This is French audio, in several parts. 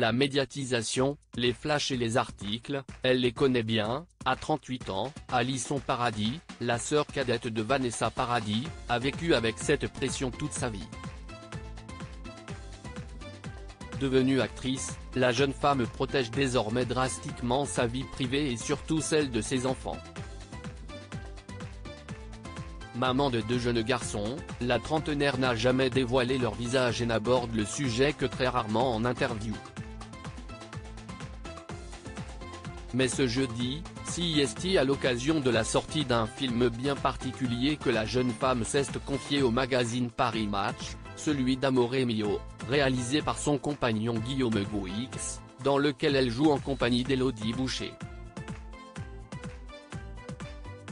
La médiatisation, les flashs et les articles, elle les connaît bien. À 38 ans, Alison Paradis, la sœur cadette de Vanessa Paradis, a vécu avec cette pression toute sa vie. Devenue actrice, la jeune femme protège désormais drastiquement sa vie privée et surtout celle de ses enfants. Maman de 2 jeunes garçons, la trentenaire n'a jamais dévoilé leur visage et n'aborde le sujet que très rarement en interview. Mais ce jeudi, CEST à l'occasion de la sortie d'un film bien particulier que la jeune femme s'est confiée au magazine Paris Match, celui d'Amore Mio, réalisé par son compagnon Guillaume Gouix, dans lequel elle joue en compagnie d'Élodie Boucher.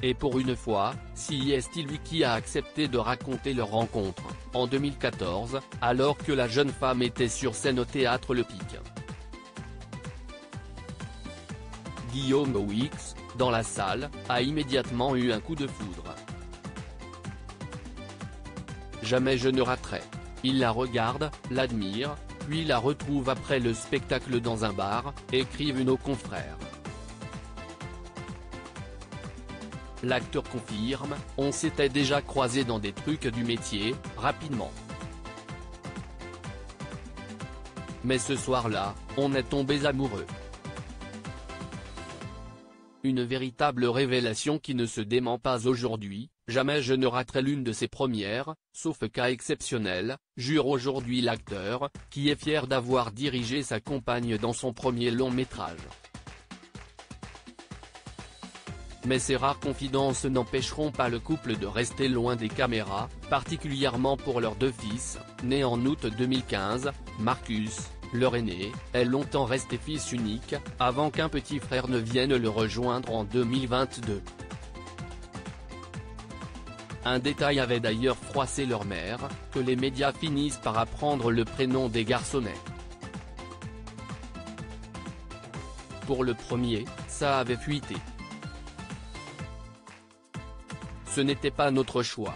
Et pour une fois, CEST lui qui a accepté de raconter leur rencontre, en 2014, alors que la jeune femme était sur scène au théâtre Le Pic. Guillaume Gouix, dans la salle, a immédiatement eu un coup de foudre. Jamais je ne raterai. Il la regarde, l'admire, puis la retrouve après le spectacle dans un bar, écrivent nos confrères. L'acteur confirme, on s'était déjà croisé dans des trucs du métier, rapidement. Mais ce soir-là, on est tombés amoureux. Une véritable révélation qui ne se dément pas aujourd'hui. Jamais je ne raterai l'une de ses premières, sauf cas exceptionnel, jure aujourd'hui l'acteur, qui est fier d'avoir dirigé sa compagne dans son premier long métrage. Mais ces rares confidences n'empêcheront pas le couple de rester loin des caméras, particulièrement pour leurs 2 fils, nés en août 2015, Marcus, leur aîné, est longtemps resté fils unique, avant qu'un petit frère ne vienne le rejoindre en 2022. Un détail avait d'ailleurs froissé leur mère, que les médias finissent par apprendre le prénom des garçonnets. Pour le premier, ça avait fuité. Ce n'était pas notre choix.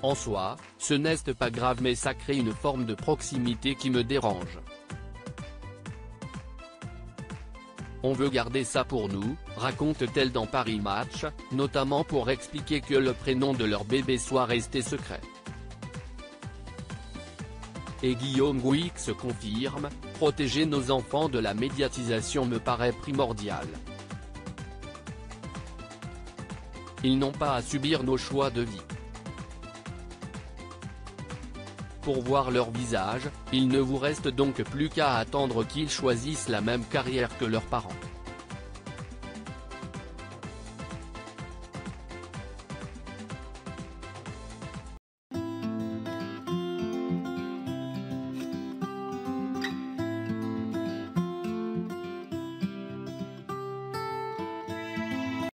En soi, ce n'est pas grave mais ça crée une forme de proximité qui me dérange. On veut garder ça pour nous, raconte-t-elle dans Paris Match, notamment pour expliquer que le prénom de leur bébé soit resté secret. Et Guillaume Gouix confirme, protéger nos enfants de la médiatisation me paraît primordial. Ils n'ont pas à subir nos choix de vie. Pour voir leur visage, il ne vous reste donc plus qu'à attendre qu'ils choisissent la même carrière que leurs parents.